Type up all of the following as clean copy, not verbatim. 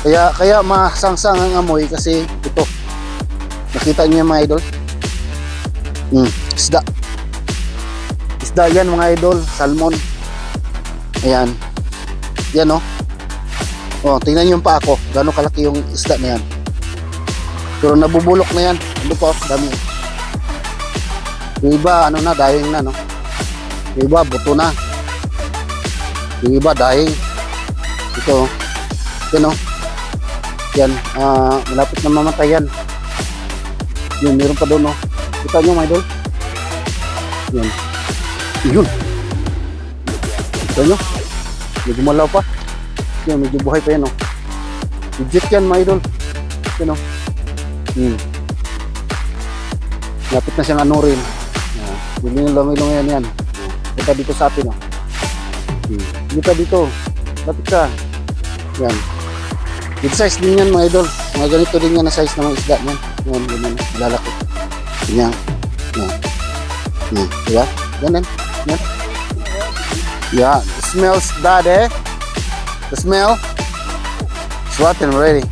Kaya masangsang ang amoy kasi ito. Nakita niyo mga idol? Isda. Isda yan mga idol, salmon. Ayan. Yan oh. Oh, tingnan niyo yung paa ko. Gaano kalaki yung isda na yan. Pero nabubulok na yan. Ano pa, dami. Yung iba, ano na, dahing na, no? Yung iba, buto na. Yung iba, dahing. Ito, yan, oh. Yan, malapit na mamatay yan. Yun, meron pa doon, oh. Kita nyo, mga idol? Yan. Yun. Kita nyo? Medyo malaw pa. Yan, medyo buhay pa yan, oh. Legit yan, mga idol. Yan, oh. Lapit na siyang ano rin. Hindi yung lumay-lumay yan. Kita dito sa atin, oh. Kita dito. Lapit ka. Yan. Good size din yan mga idol. Mga ganito din yan na size ng mga isda yan. Yan, ganyan. Lalaki. Yan. Yan. Yan. Diba? Yan, yan. Yan. Yeah. It smells bad, eh? The smell? It's rotten already.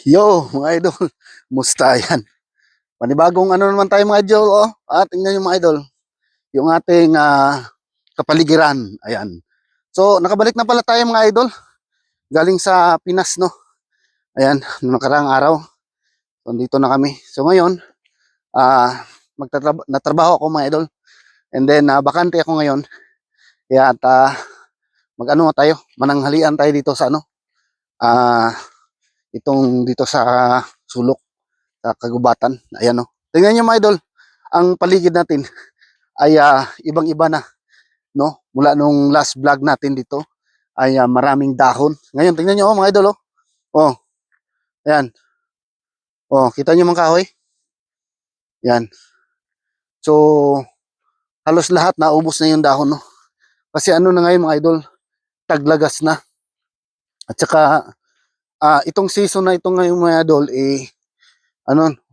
Yo, mga idol. Musta yan? Panibagong ano naman tayo mga idol, oh. Tingnan yung mga idol. Yung ating kapaligiran. Ayan. So, nakabalik na pala tayo mga idol. Galing sa Pinas, no? Ayan, noong nakaraang araw. So, dito na kami. So, ngayon, natrabaho ako mga idol. And then, bakante ako ngayon. Kaya at mag-ano tayo, mananghalian tayo dito sa ano. Itong dito sa sulok, sa kagubatan. Ayan o. Tingnan nyo mga idol, ang paligid natin ay ibang-iba na. No? Mula nung last vlog natin dito ay maraming dahon. Ngayon, tingnan nyo mga idol. Oh. Ayan. Oh, kita nyo mga kahoy? Yan. So, halos lahat naubos na yung dahon. No? Kasi ano na ngayon mga idol, taglagas na. At saka, itong season na ito ngayon mga idol,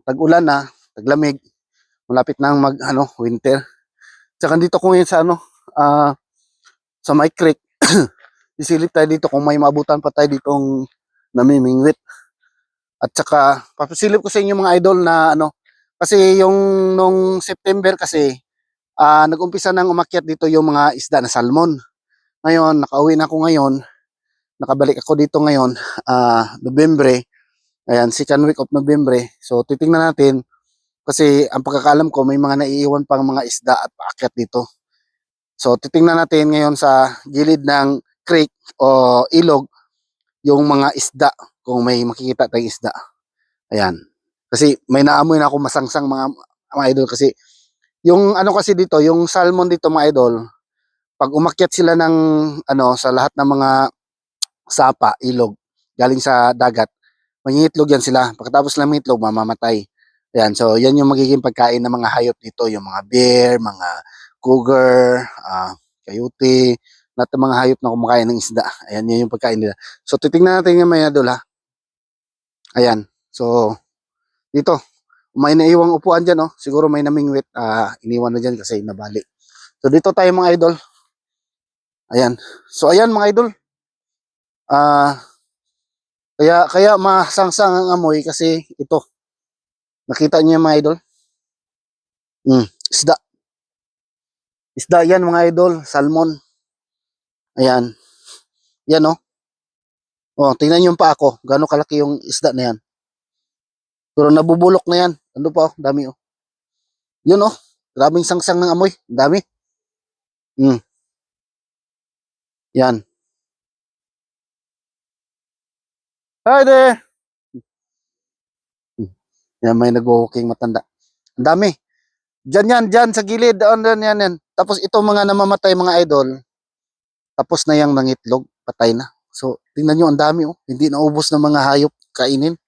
tag-ulan na, taglamig, malapit na ang winter. Tsaka dito ko ngayon sa sa May Creek, isilip tayo dito kung may maabutan pa tayo ditong namimingwit. At saka, papasilip ko sa inyo mga idol na kasi yung nung September kasi, nag-umpisa nang umakyat dito yung mga isda na salmon. Ngayon, nakauwi na ako ngayon, nakabalik ako dito ngayon, Nobyembre. Ayan, second week of November. So, titingnan natin. Kasi, ang pagkakalam ko, may mga naiiwan pang mga isda at paakyat dito. So, titingnan natin ngayon sa gilid ng creek o ilog, yung mga isda, kung may makikita tayong isda. Ayan. Kasi, may naamoy na ako masangsang mga idol. Kasi, yung kasi dito, yung salmon dito mga idol, pag umakyat sila ng, sa lahat ng mga sapa, ilog, galing sa dagat, mangingitlog yan sila. Pagkatapos ng itlog, mamamatay. Ayan, so yan yung magiging pagkain ng mga hayop dito. Yung mga bear, mga cougar, coyote, lahat ng mga hayop na kumakain ng isda. Ayan, yun yung pagkain nila. So, titingnan natin yung mga idol, ha. Ayan, so, dito, may naiwang upuan dyan, oh. Siguro may namingwit, iniwan na dyan kasi nabali. So, dito tayo mga idol. Ayan. So, ayan mga idol. Kaya masangsang ang amoy kasi ito. Nakita niyo mga idol? Isda. Isda yan mga idol, salmon. Ayan. Yan oh. Oh, tingnan niyo yung paa ko. Gaano kalaki yung isda na yan. Pero nabubulok na yan. Ano pa oh, dami oh. Yun oh. Grabing sangsang ng amoy. Dami. Yan. Hi there. Yan, may nag-walking matanda. Ang dami. Diyan sa gilid. Yan. Tapos ito mga namamatay mga idol. Tapos na yung nangitlog. Patay na. So, tingnan nyo, ang dami oh. Hindi naubos ng mga hayop kainin.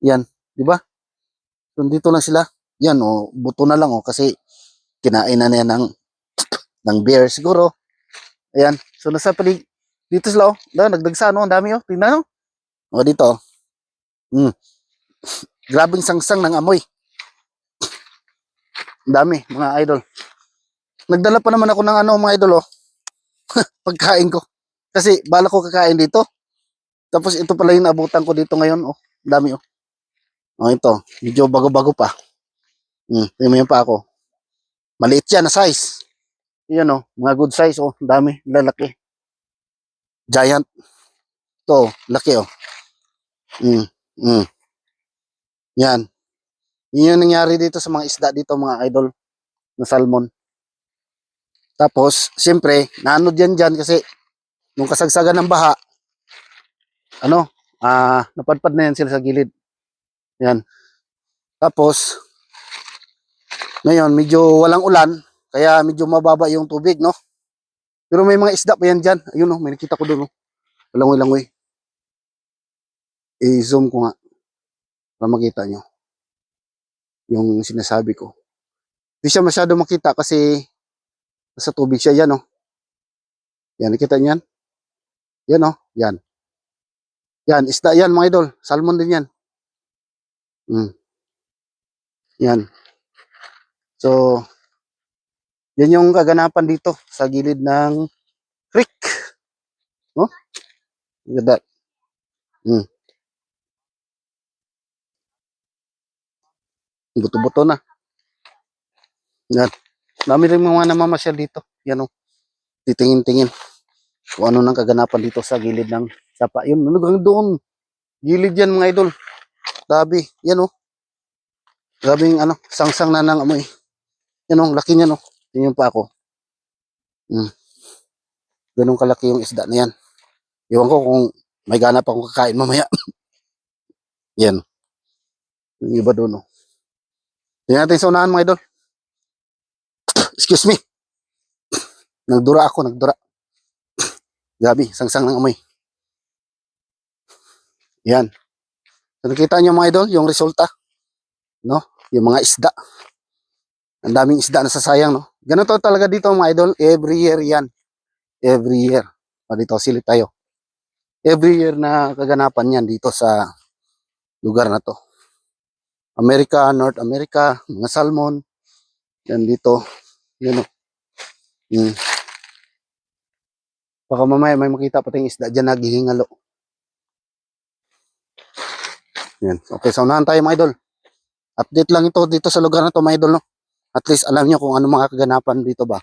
Yan. Diba? So, dito na sila. Yan oh. Buto na lang oh. Kasi kinain na niya ng bear siguro. Ayan. So, nasa Dito sila, oh. Nagdagsa, no? Ang dami, oh. Tingnan, no? O, dito, oh. Mm. Grabing sangsang ng amoy. Ang dami, mga idol. Nagdala pa naman ako ng ano, mga idol, oh. Pagkain ko. Kasi, bala ko kakain dito. Tapos, ito pala yung naabutan ko dito ngayon, oh. Ang dami, oh. O, ito. Medyo bago-bago pa. Tingnan pa ako. Maliit yan na size. Yan, oh. Mga good size, oh. Ang dami. Lalaki. Giant. Ito, laki, oh. Mm. Mm. Yan. Yun yung nangyari dito sa mga isda dito, mga idol, na salmon. Tapos, siyempre, naanod yan dyan kasi nung kasagsagan ng baha, napadpad na yan sila sa gilid. Yan. Tapos, ngayon, medyo walang ulan, kaya medyo mababa yung tubig, no? Pero may mga isda pa yan dyan. Ayun, no? May nakita ko doon, no? Langoy-langoy. I-zoom ko nga para makita nyo yung sinasabi ko. Hindi siya masyado makita kasi sa tubig siya. Yan, no? Yan, nakita nyo yan? Yan, no? Yan. Yan, isda yan, mga idol. Salmon din yan. Yan. So, yan yung kaganapan dito sa gilid ng creek. No? Ganda. Buto-buto na. Yan. Dami rin mga namamasyal dito. Yan, oh. Titingin-tingin kung ano nang kaganapan dito sa gilid ng sapa. Yun, hanggang doon. Gilid yan, mga idol. Grabe. Yan, oh. Grabing sangsang na ng amoy. Yan, oh. Laki niyan, oh. Yan yung pa ako. Ganun kalaki yung isda na yan. Iwan ko kung may ganap akong kakain mamaya. Yan. Yung iba doon, oh. Tingnan natin sa unahan, mga idol. Excuse me. Nagdura ako, nagdura. Grabe, sangsang ng amoy. Yan. So, nakita nyo, mga idol, yung resulta. No? Yung mga isda. Ang daming isda na sasayang, no? Ganito talaga dito, mga idol. Every year yan. Every year. O, dito, silip tayo. Every year na kaganapan yan dito sa lugar na to. America, North America, mga salmon. Yan dito. Yan, o. Baka mamaya may makita pa tayong isda dyan naghihingalo. Yan. Okay, so unahan tayo, mga idol. Update lang ito dito sa lugar na to, mga idol, no? At least alam nyo kung ano mga kaganapan dito ba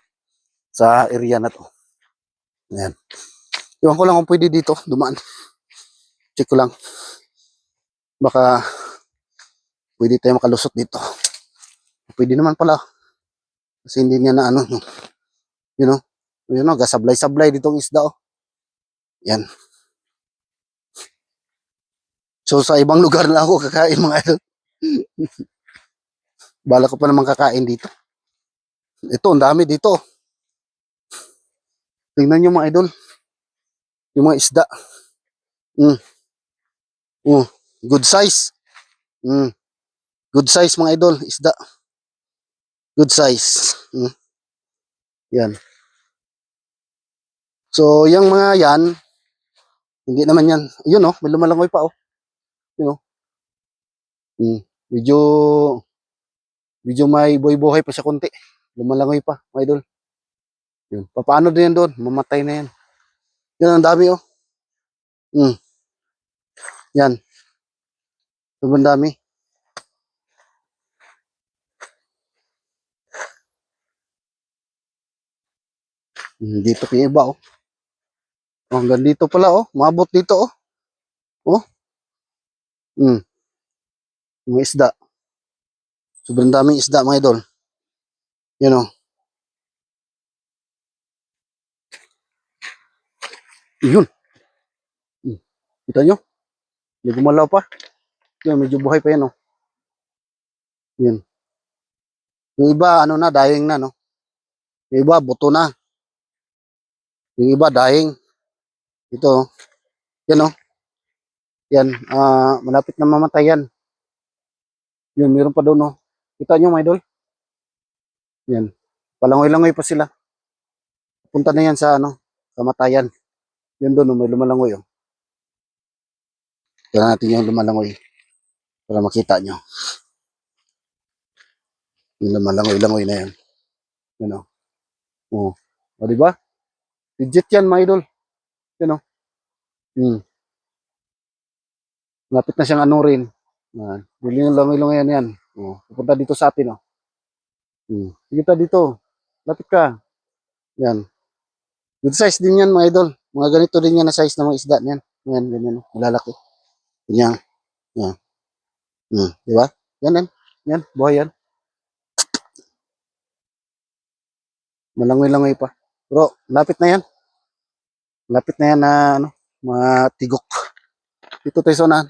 sa area na to. Yan. Iwan ko lang kung pwede dito dumaan. Check ko lang. Baka pwede tayo makalusot dito. Pwede naman pala. Kasi hindi niya na you know, gasablay-sablay ditong isda, oh. Yan. So sa ibang lugar na ako kakain, mga idol. Bala ko pa naman kakain dito. Ito, ang dami dito. Tingnan nyo, mga idol. Yung mga isda. Good size. Good size, mga idol. Isda. Good size. Yan. So, yung mga yan, hindi naman yan. Yun, oh. May lumalangoy pa, oh. Yun, oh. Medyo may buhay-buhay pa siya konti. Lumalangoy pa, mga idol. Yun. Paano din yan doon? Mamatay na yan. Yan, ang dami, oh. Yan. Sobrang dami. Dito pa yung iba, oh. Hanggang dito pala, oh. Maabot dito, oh. Oh. Mga isda. Sobrang daming isda, mga idol. Yan, oh. Yun. Kita nyo? May gumalaw pa. Yan, medyo buhay pa yan, oh. Yan. Yung iba, dying na, no? Yung iba, buto na. Yung iba, dying. Ito, oh. Yan, oh. Yan, malapit na mamatay yan. Yun, meron pa doon, oh. Kita nyo, mga idol? Yan. Palangoy-langoy pa sila. Punta na yan sa, kamatayan. Yan doon, oh, may lumalangoy. Oh. Kaya natin yung lumalangoy para makita nyo. Yung lumalangoy-langoy na yan. Yan o. Oh. O, diba? Legit yan, mga idol. Yan o. Hmm. Lapit na siyang ano rin. Yan. Bili yung langoy-langoy yan. O, pupunta dito sa atin o. Hmm. Sige ta dito. Lapit ka. Yan. Good size din yan, mga idol. Mga ganito din yan na size ng mga isda niyan. Yan, ganyan. Malalaki. Yan. Yan. Hmm. Diba? Yan, yan. Yan. Buhay yan. Malangoy-langoy pa. Bro, lapit na yan. Lapit na yan na ano, mga tigok. Dito tayo sa unahan.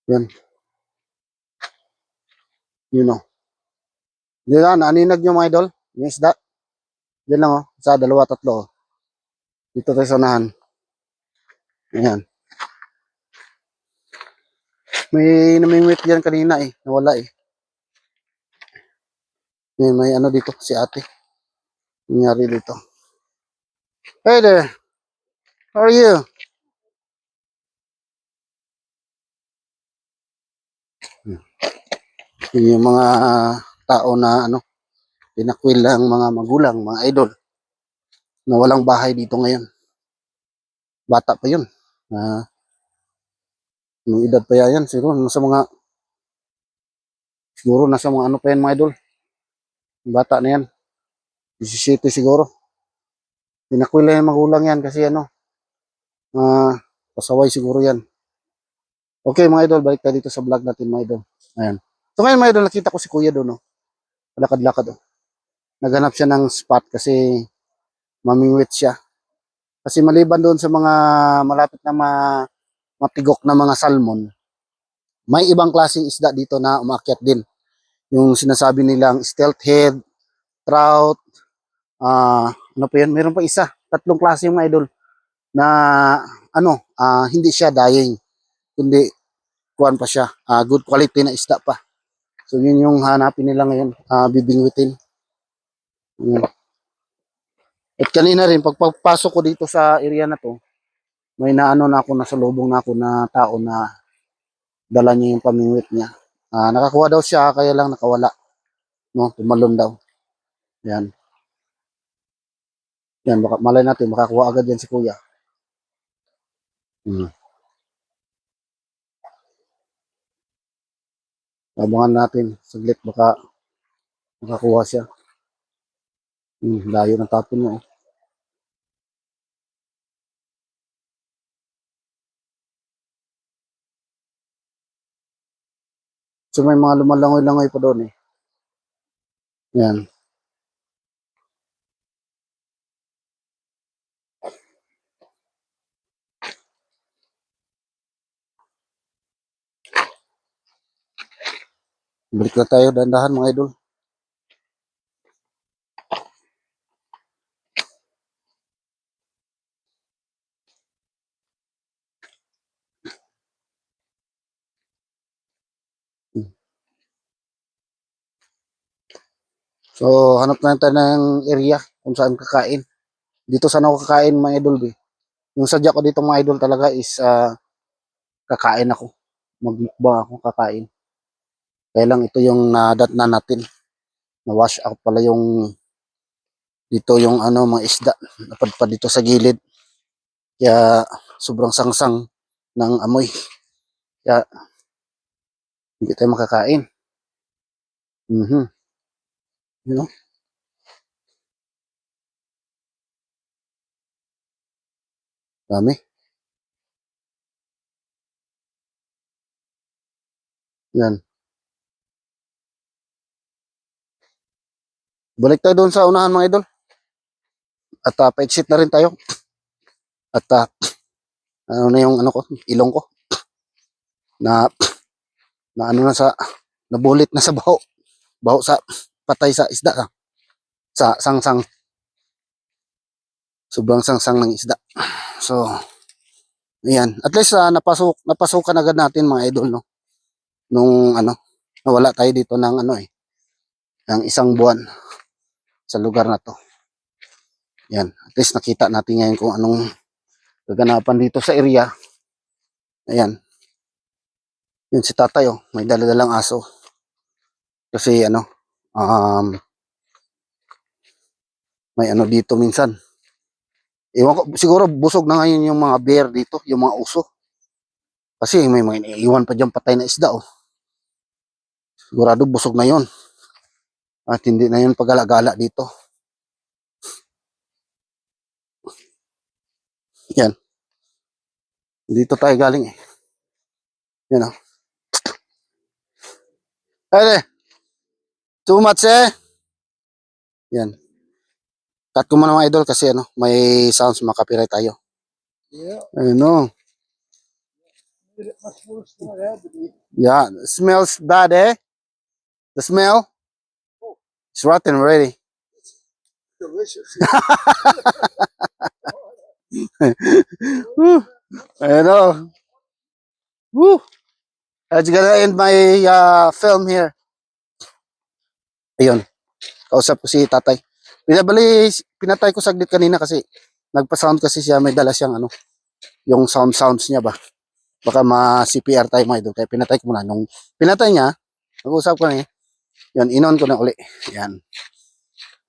Yan. You know. Diyan na, naninag nyo mga idol. Yung isda. Diyan lang oh. Sa dalawa, tatlo oh. Dito tayo sa unahan. Ayan. May namingwit dyan kanina eh. Nawala eh. May ano dito, si ate. Nangyari dito. Hey there. How are you? Yun yung mga tao na ano, pinakwil ang mga magulang, mga idol, na walang bahay dito ngayon. Bata pa yun. Yung edad pa yan, siguro nasa mga ano pa yan mga idol. Bata na yan. 17 siguro. Pinakwil na yung magulang yan kasi ano, pasaway siguro yan. Okay mga idol, balik tayo dito sa vlog natin mga idol. Ayan. So ngayon mga idol, nakita ko si kuya doon. No? Lakad-lakad. Oh. Naghanap siya ng spot kasi mamingwit siya. Kasi maliban doon sa mga malapit na matigok na mga salmon, may ibang klaseng isda dito na umakyat din. Yung sinasabi nilang steelhead, trout, ano pa yan? Meron pa isa. 3 klase yung mga idol na ano, hindi siya dying. Kundi kuwan pa siya. Good quality na isda pa. So yun yung hanapin nila ngayon. Bibingwitin. At kanina rin, pagpasok ko dito sa area na to, may naano na ako, nasa lubong na ako na tao na dala niya yung pamingwit niya. Nakakuha daw siya, kaya lang nakawala. No, tumalon daw. Yan. Yan, baka, malay natin, makakuha agad yan si kuya. Abangan natin, saglit, baka makakuha siya. Layo ng tapon mo. Oh. So may mga lumalangoy-langoy pa doon eh. Yan. Balik na tayo, dahan-dahan mga idol. So, hanap na tayo ng area kung saan kakain. Dito saan ako kakain mga idol. Yung sadya ko dito mga idol talaga is kakain ako. Magmukbang ako, kakain. Kaya lang ito yung nadat na natin. Na-wash out pala yung dito yung ano mga isda. Napadpad dito sa gilid. Kaya sobrang sangsang ng amoy. Kaya hindi tayo makakain. You know? Dami. Yan. Balik tayo doon sa unahan mga idol. At pa-exit na rin tayo. At ano na yung ano ko, ilong ko. Na ano na sa nabulit na sa baho. Baho sa patay sa isda ka. Sa sangsang. Sobrang sangsang ng isda. So, ayan. At least napasukan agad natin mga idol no. Nung ano, nawala tayo dito ng ano ng 1 buwan sa lugar na to. Yan, at least nakita natin ngayon kung anong kaganapan dito sa area. Ayan. Yun si tatay, oh, may daladalang aso. Kasi ano, may ano dito minsan. Ewan ko, siguro busog na ngayon yung mga bear dito, yung mga uso. Kasi may mga iniiwan pa dyan patay na isda, oh. Sigurado busog na yon. At hindi na yun pagala-gala dito. Yan. Dito tayo galing eh. Yan, oh. Ay, too much eh. Yan. Cut ko muna mga idol kasi ano, may sounds makapiright tayo. Yeah, Ano? it much worse than it had to be. Yeah, smells bad eh. The smell? It's rotten already. Delicious. Woo. Ano? Woo. That's gonna end my film here. Ayun. Kausap ko si tatay. Pinatay ko saglit kanina kasi nagpa-sound kasi siya, may dala siyang ano, yung sounds niya ba. Baka ma-CPR tayo mga idol. Kaya pinatay ko muna. Nung pinatay niya, nag-usap ko na eh. Yan, inon ko na uli. Yan.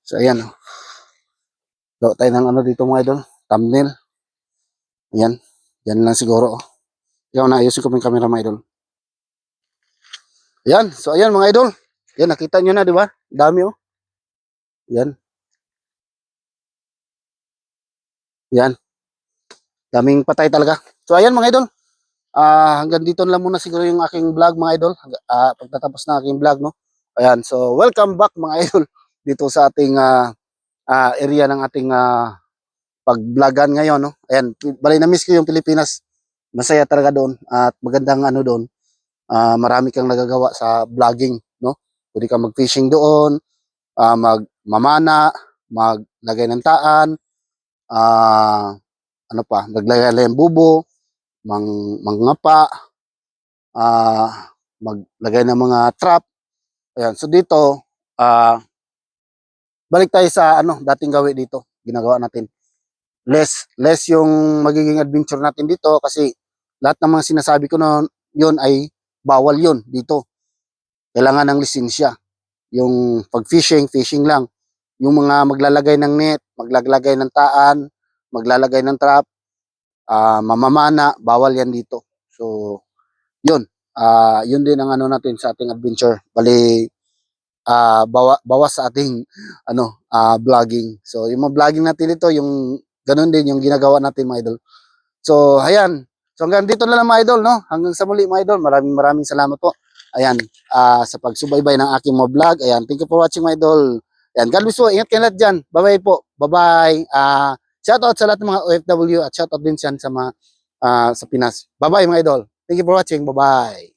So, ayan. Gawa tayo ng ano dito mga idol. Thumbnail. Ayan. Yan lang siguro. Ikaw na, ayusin ko yung camera mga idol. Ayan. So, ayan mga idol. Yan, nakita nyo na, di ba? Dami oh. Yan. Yan. Daming patay talaga. So, ayan mga idol. Hanggang dito lang muna siguro yung aking vlog mga idol. Pagtatapos na aking vlog, no? Ayan. So, welcome back mga idol dito sa ating area ng ating pag-vlogan ngayon, no? Ayan. Bali, na-miss ko yung Pilipinas. Masaya talaga doon. At magandang ano doon. Marami kang nagagawa sa vlogging, no? Pwede kang mag-fishing doon, magmamana, maglagay ng taan, ano pa, maglagay ng bubo, mangngapa, maglagay ng mga trap. Ayan, so dito, balik tayo sa ano, dating gawin dito, ginagawa natin. Less yung magiging adventure natin dito kasi lahat ng mga sinasabi ko noon, yun ay bawal yun dito. Kailangan ng lisensya. Yung pag-fishing, fishing lang. Yung mga maglalagay ng net, maglalagay ng taan, maglalagay ng trap, mamamana, bawal yan dito. So, yun. Yun din ang ano natin sa ating adventure. Bali, bawas sa ating ano, vlogging. So, yung mga vlogging natin dito, yung ganun din yung ginagawa natin mga idol. So, ayan. So, hanggang dito na lang mga idol, no? Hanggang sa muli mga idol. Maraming salamat po. Ayan, sa pagsubaybay ng aking mga vlog. Ayan, thank you for watching mga idol. Ayan, God bless po. Ingat kayo lahat dyan. Bye-bye po. Bye-bye. Shoutout sa lahat ng mga OFW at shoutout din siyan sa mga sa Pinas. Bye-bye mga idol. Thank you for watching. Bye-bye.